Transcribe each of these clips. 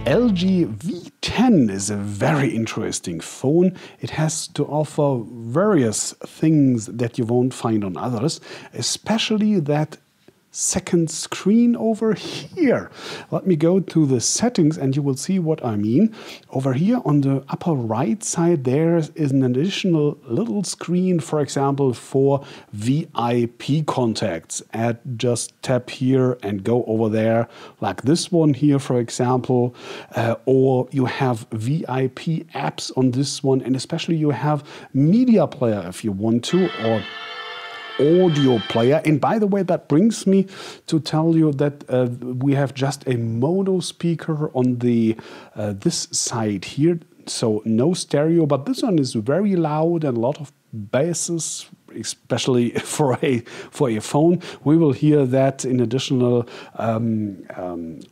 LG V10 is a very interesting phone. It has to offer various things that you won't find on others, especially that second screen over here. Let me go to the settings and you will see what I mean. Over here on the upper right side there is an additional little screen, for example, for VIP contacts. Just tap here and go over there, like this one here, for example, or you have VIP apps on this one, and especially you have media player if you want to, or audio player. And by the way, that brings me to tell you that we have just a mono speaker on the this side here, so no stereo, but this one is very loud and a lot of basses, especially for a phone. We will hear that in additional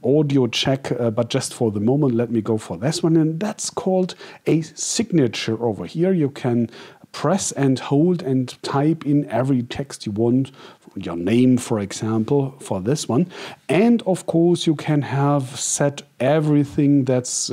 audio check, but just for the moment, let me go for this one, and that's called a signature. Over here you can press and hold and type in every text you want, your name, for example, for this one. And of course, you can have set everything that's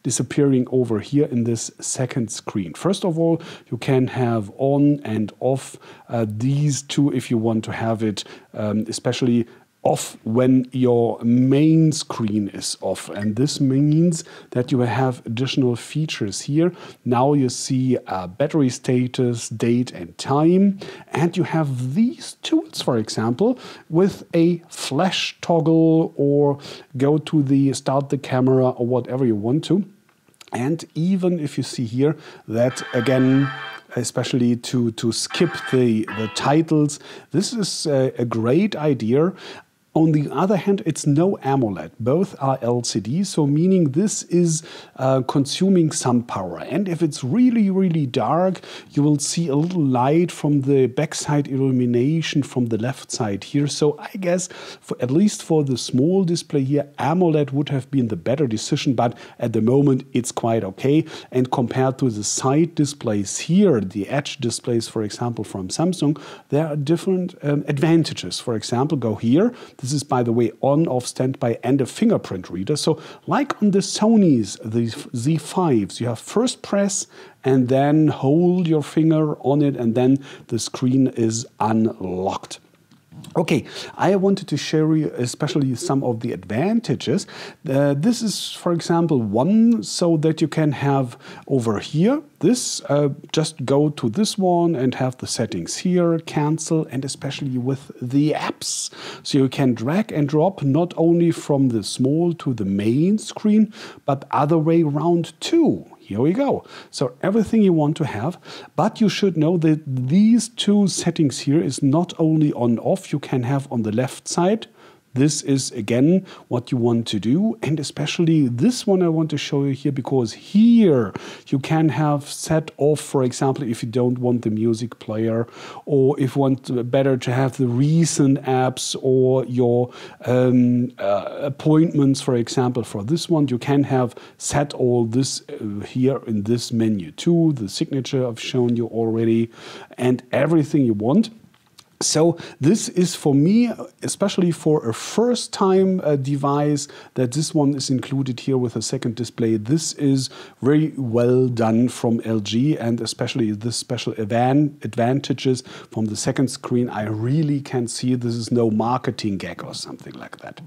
disappearing over here in this second screen. First of all, you can have on and off these two if you want to have it, especially off when your main screen is off, and this means that you have additional features here. Now you see battery status, date and time, and you have these tools, for example, with a flash toggle, or go to the start the camera, or whatever you want to. And even if you see here that again, especially to skip the titles, this is a great idea. On the other hand, it's no AMOLED. Both are LCD, so meaning this is consuming some power. And if it's really, really dark, you will see a little light from the backside illumination from the left side here. So I guess, at least for the small display here, AMOLED would have been the better decision, but at the moment it's quite okay. And compared to the side displays here, the edge displays, for example, from Samsung, there are different advantages. For example, go here. This is, by the way, on-off standby and a fingerprint reader. So like on the Sony's, the Z5s, you have first press and then hold your finger on it, and then the screen is unlocked. Okay, I wanted to show you especially some of the advantages. This is, for example, one, so that you can have over here this, just go to this one and have the settings here, cancel, and especially with the apps. So you can drag and drop not only from the small to the main screen, but other way around too. Here we go. So everything you want to have, but you should know that these two settings here is not only on off, you can have on the left side. This is again what you want to do, and especially this one I want to show you here, because here you can have set off, for example, if you don't want the music player, or if you want better to have the recent apps or your appointments, for example. For this one you can have set all this here in this menu too. The signature I've shown you already, and everything you want. So this is for me, especially for a first-time device, that this one is included here with a second display. This is very well done from LG, and especially the special advantages from the second screen. I really can see this is no marketing gag or something like that.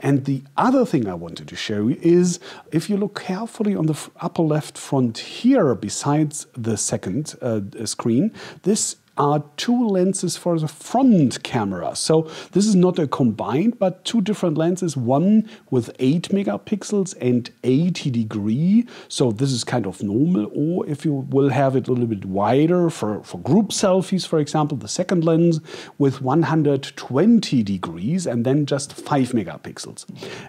And the other thing I wanted to show you is, if you look carefully on the upper left front here, besides the second screen, this are two lenses for the front camera. So this is not a combined, but two different lenses, one with 8 megapixels and 80 degree. So this is kind of normal. Or if you will have it a little bit wider for group selfies, for example, the second lens with 120 degrees and then just 5 megapixels.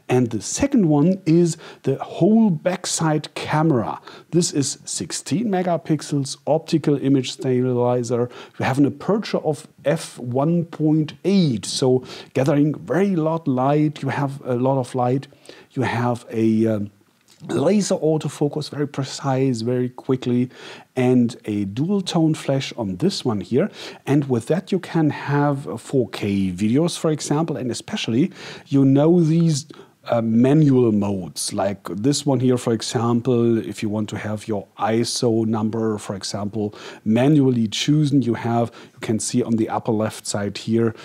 And the second one is the whole backside camera. This is 16 megapixels, optical image stabilizer. You have an aperture of f1.8, so gathering very lot light. You have a lot of light. You have a laser autofocus, very precise, very quickly, and a dual tone flash on this one here. And with that you can have 4K videos, for example, and especially, you know, these manual modes, like this one here, for example. If you want to have your ISO number, for example, manually chosen, you can see on the upper left side here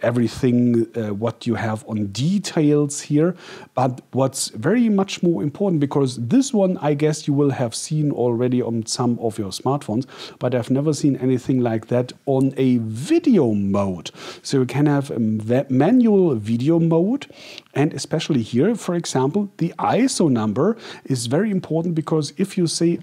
everything what you have on details here. But what's very much more important, because this one I guess you will have seen already on some of your smartphones, but I've never seen anything like that on a video mode. So you can have a manual video mode, and especially here, for example, the ISO number is very important, because if you say,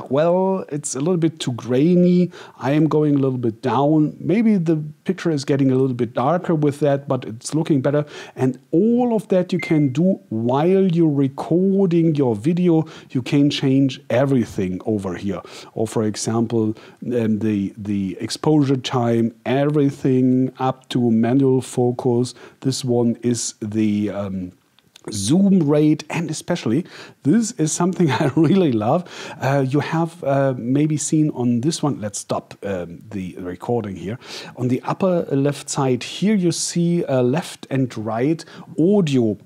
well, it's a little bit too grainy, I am going a little bit down, maybe the picture is getting a little bit darker with that, but it's looking better. And all of that you can do while you're recording your video. You can change everything over here. Or for example, the exposure time, everything up to manual focus. This one is the zoom rate, and especially this is something I really love. You have maybe seen on this one. Let's stop the recording here. On the upper left side here, you see left and right audio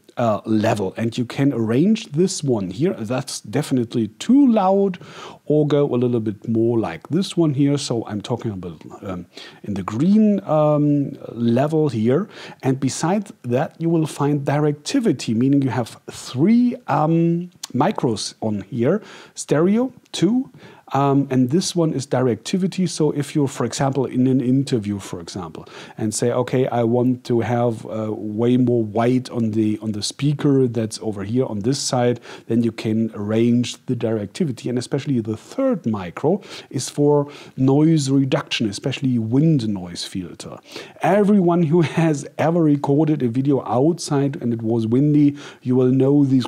level, and you can arrange this one here. That's definitely too loud, or go a little bit more like this one here. So I'm talking about in the green level here. And besides that, you will find directivity, meaning you have 3 micros on here, stereo 2. And this one is directivity. So if you're, for example, in an interview, for example, and say, okay, I want to have way more white on the speaker that's over here on this side, then you can arrange the directivity. And especially the 3rd micro is for noise reduction, especially wind noise filter. Everyone who has ever recorded a video outside and it was windy, you will know these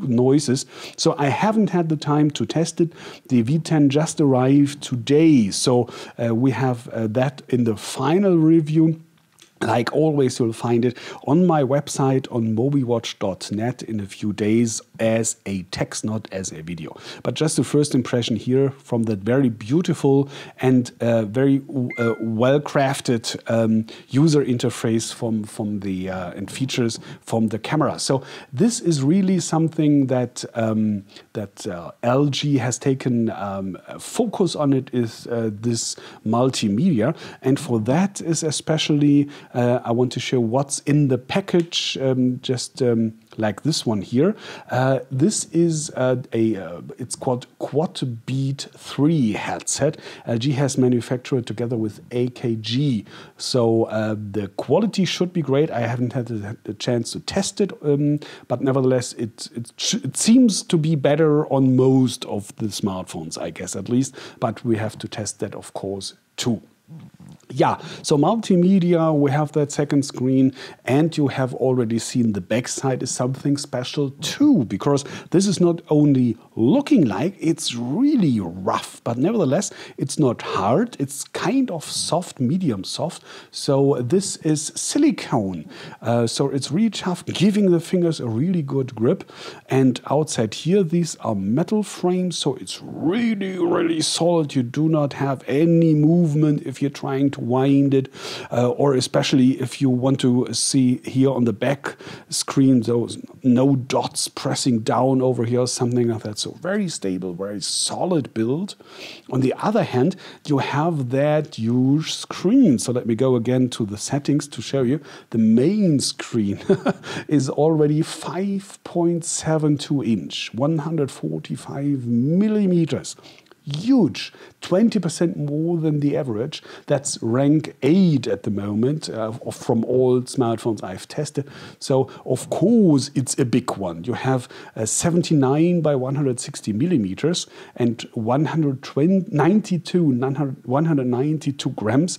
noises. So I haven't had the time to test it. The V10 just arrived today, so we have that in the final review. Like always, you'll find it on my website on mobiwatch.net in a few days as a text, not as a video. But just the first impression here from that very beautiful and very well-crafted user interface from the and features from the camera. So this is really something that LG has taken focus on. It is this multimedia, and for that is especially I want to show what's in the package, like this one here. This is it's called Quad Beat 3 headset. LG has manufactured together with AKG. So the quality should be great. I haven't had the chance to test it, but nevertheless, it seems to be better on most of the smartphones, I guess, at least. But we have to test that, of course, too. Yeah, so multimedia, we have that second screen, and you have already seen the backside is something special too, because this is not only looking like, it's really rough, but nevertheless, it's not hard, it's kind of soft, medium soft. So this is silicone, so it's really tough, giving the fingers a really good grip. And outside here, these are metal frames, so it's really, really solid. You do not have any movement if you're trying to wind it, or especially if you want to see here on the back screen, those no dots pressing down over here, something like that. So very stable, very solid build. On the other hand, you have that huge screen. So let me go again to the settings to show you. The main screen is already 5.72 inch, 145 millimeters. Huge, 20% more than the average. That's rank 8 at the moment from all smartphones I've tested. So of course it's a big one. You have 79 by 160 millimeters and 192 grams.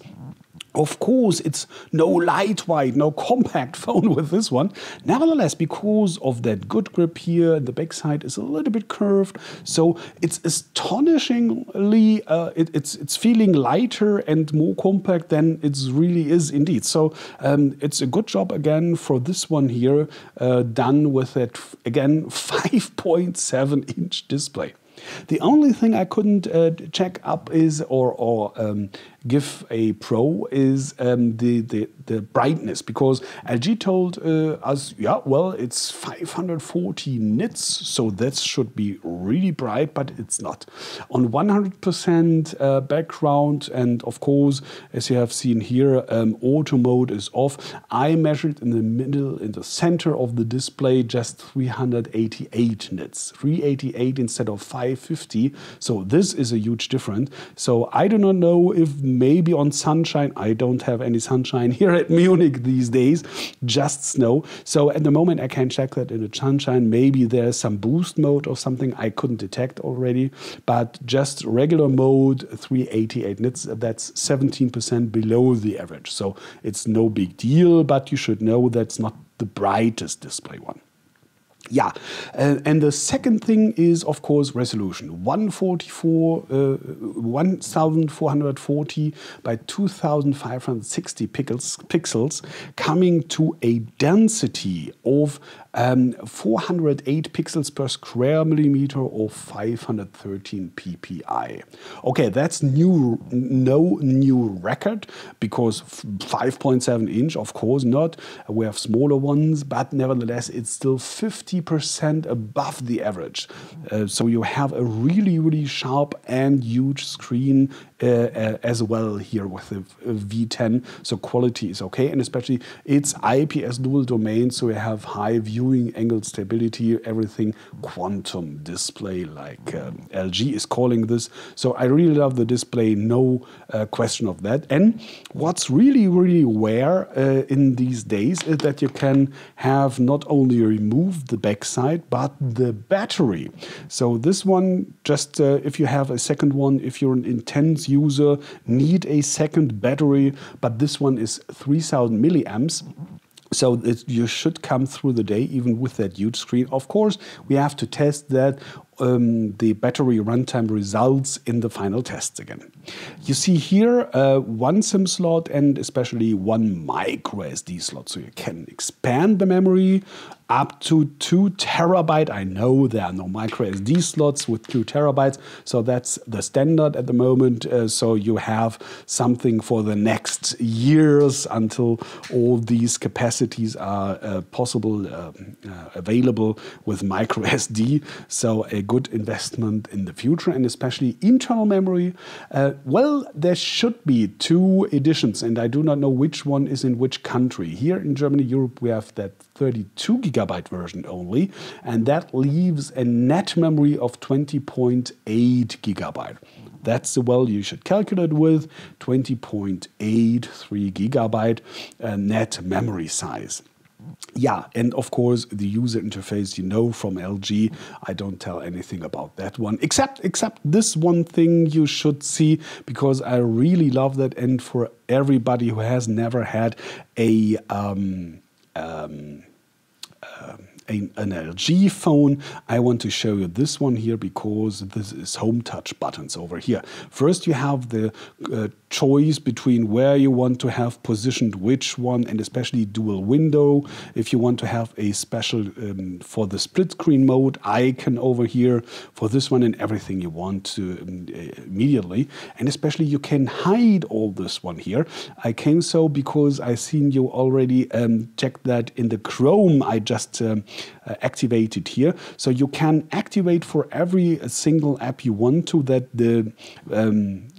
Of course, it's no lightweight, no compact phone with this one. Nevertheless, because of that good grip here, the backside is a little bit curved, so it's astonishingly, it's feeling lighter and more compact than it really is indeed. So it's a good job again for this one here, done with that, again, 5.7 inch display. The only thing I couldn't check up is, or give a pro is the the brightness, because LG told us, yeah, well, it's 540 nits, so that should be really bright, but it's not. On 100% background, and of course, as you have seen here, auto mode is off. I measured in the middle, in the center of the display, just 388 nits, 388 instead of 550. So this is a huge difference. So I do not know if maybe on sunshine, I don't have any sunshine here at Munich these days, just snow. So at the moment I can check that in the sunshine, maybe there's some boost mode or something I couldn't detect already, but just regular mode, 388 nits, that's 17% below the average. So it's no big deal, but you should know that's not the brightest display one. Yeah, and the second thing is, of course, resolution. 1440 by 2560 pixels, coming to a density of 408 pixels per square millimeter or 513 ppi. Okay, that's no new record, because 5.7 inch, of course not. We have smaller ones, but nevertheless, it's still 50% above the average. So you have a really, really sharp and huge screen as well here with the V10. So quality is okay, and especially it's IPS dual domain, so you have high viewing angle stability, everything quantum display, like LG is calling this. So I really love the display, no question of that. And what's really, really rare in these days is that you can have not only remove the backside, but the battery. So this one, just if you have a second one, if you're an intense user, need a second battery, but this one is 3000 milliamps. So you should come through the day even with that huge screen. Of course, we have to test that the battery runtime results in the final tests again. You see here one SIM slot and especially one micro SD slot, so you can expand the memory up to 2 terabyte. I know there are no micro SD slots with 2 terabytes, so that's the standard at the moment. So you have something for the next years until all these capacities are possible, available with micro SD. So a good investment in the future, and especially internal memory. Well, there should be 2 editions, and I do not know which one is in which country. Here in Germany, Europe, we have that 32 gigabyte version only, and that leaves a net memory of 20.8 gigabyte. That's the value you should calculate with, 20.83 gigabyte net memory size. Yeah, and of course the user interface, you know, from LG, I don't tell anything about that one, except this one thing you should see, because I really love that, and for everybody who has never had an LG phone, I want to show you this one here, because this is home touch buttons over here. First, you have the choice between where you want to have positioned which one, and especially dual window. If you want to have a special for the split screen mode icon over here for this one, and everything you want to immediately. And especially you can hide all this one here. I came so because I seen you already checked that in the Chrome I just activated here. So you can activate for every single app you want to that the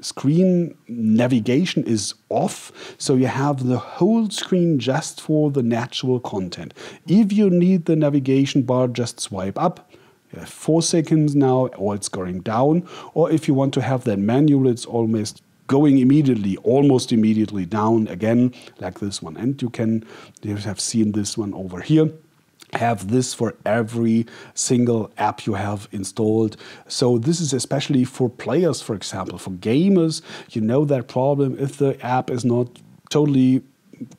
screen navigation is off. So you have the whole screen just for the natural content. If you need the navigation bar, just swipe up. You have 4 seconds now, or it's going down. Or if you want to have that manual, it's almost going immediately, almost immediately down again, like this one. And you have seen this one over here. Have this for every single app you have installed. So this is especially for players, for example, for gamers. You know that problem if the app is not totally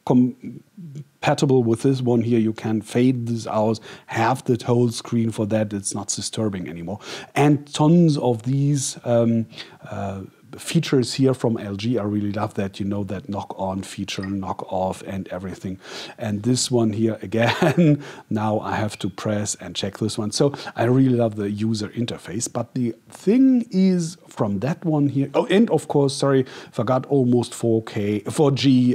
compatible with this one here, you can fade this out, have the whole screen for that. It's not disturbing anymore. And tons of these features here from LG. I really love that, you know, that knock-on feature, knock-off and everything. And this one here again, now I have to press and check this one. So I really love the user interface. But the thing is from that one here, oh, and of course, sorry, forgot almost 4G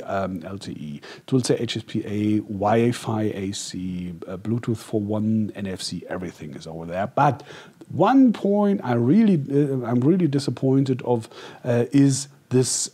LTE. It will say HSPA, Wi-Fi AC, Bluetooth for 1, NFC, everything is over there. But one point I'm really disappointed of is this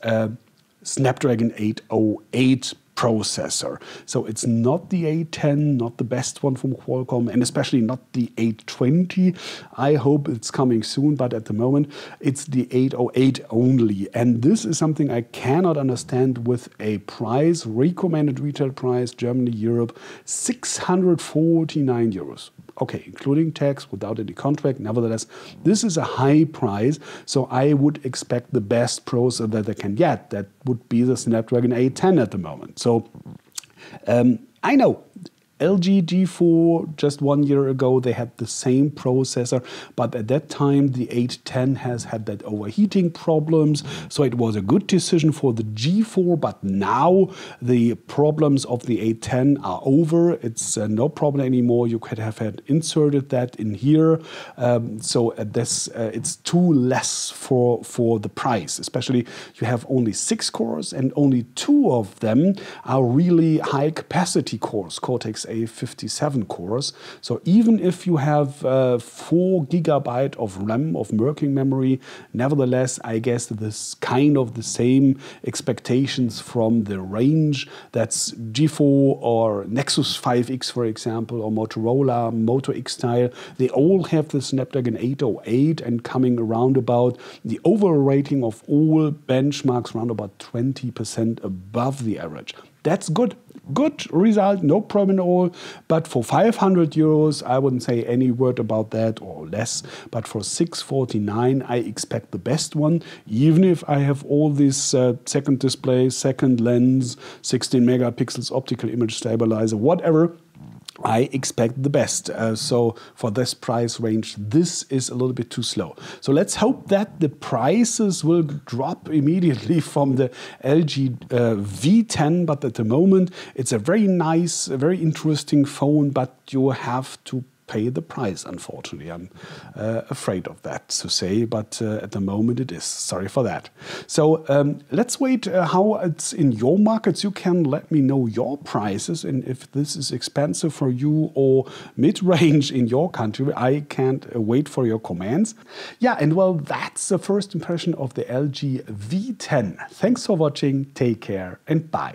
Snapdragon 808 processor. So it's not the A10, not the best one from Qualcomm, and especially not the 820. I hope it's coming soon, but at the moment it's the 808 only. And this is something I cannot understand with a price, recommended retail price, Germany, Europe, 649 euros. Okay, including tax, without any contract. Nevertheless, this is a high price, so I would expect the best processor that I can get. That would be the Snapdragon 810 at the moment. So I know LG G4, just 1 year ago, they had the same processor, but at that time, the 810 has had that overheating problems, so it was a good decision for the G4, but now the problems of the 810 are over. It's no problem anymore. You could have had inserted that in here, so it's too less for the price, especially you have only 6 cores, and only 2 of them are really high-capacity cores, Cortex A57 cores. So even if you have 4 GB of RAM, of working memory, nevertheless, I guess this kind of the same expectations from the range. That's G4 or Nexus 5X, for example, or Motorola Moto X style. They all have the Snapdragon 808 and coming around about the overall rating of all benchmarks around about 20% above the average. That's good. Good result, no problem at all. But for 500 euros, I wouldn't say any word about that or less. But for 649, I expect the best one, even if I have all this second display, second lens, 16 megapixels, optical image stabilizer, whatever. I expect the best. So for this price range, this is a little bit too slow. So let's hope that the prices will drop immediately from the LG V10. But at the moment, it's a very nice, very interesting phone, but you have to pay the price, unfortunately. I'm afraid of that to say, but at the moment it is. Sorry for that. So let's wait how it's in your markets. You can let me know your prices and if this is expensive for you or mid-range in your country. I can't wait for your comments. Yeah, and well, that's the first impression of the LG V10. Thanks for watching. Take care and bye.